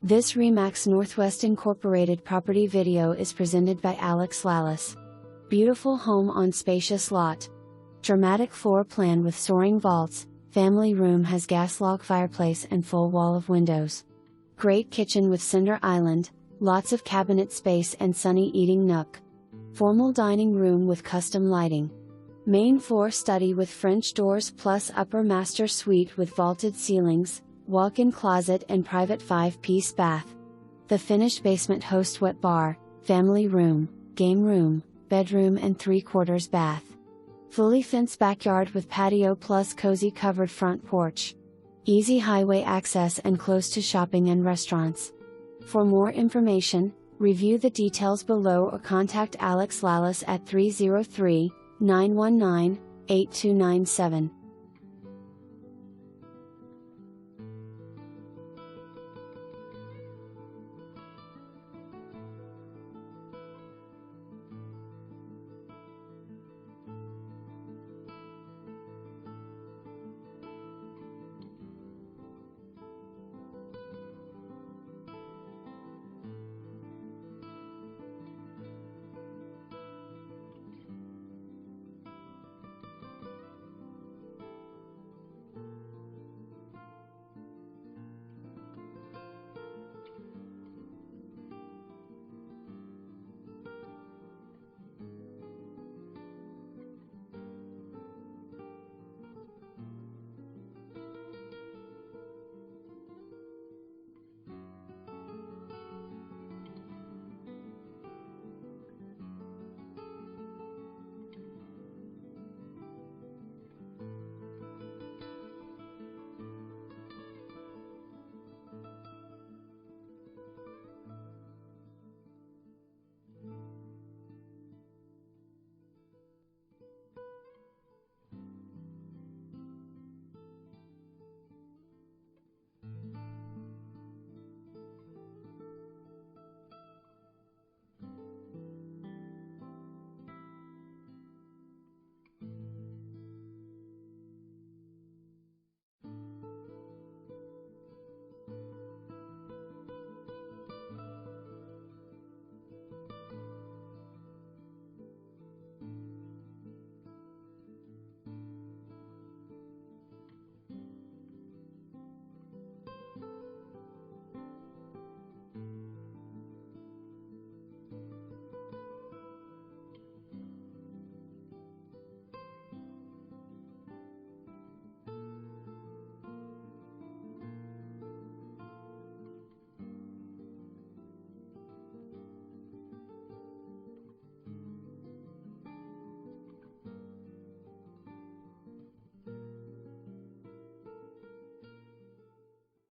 This Remax Northwest Incorporated property video is presented by Lallas. Beautiful home on spacious lot. Dramatic floor plan with soaring vaults, family room has gas log fireplace and full wall of windows. Great kitchen with cinder island, lots of cabinet space and sunny eating nook. Formal dining room with custom lighting. Main floor study with French doors plus upper master suite with vaulted ceilings, walk-in closet and private 5-piece bath. The finished basement hosts wet bar, family room, game room, bedroom and 3/4 bath. Fully fenced backyard with patio plus cozy covered front porch. Easy highway access and close to shopping and restaurants. For more information, review the details below or contact Lallas at 303-919-8297.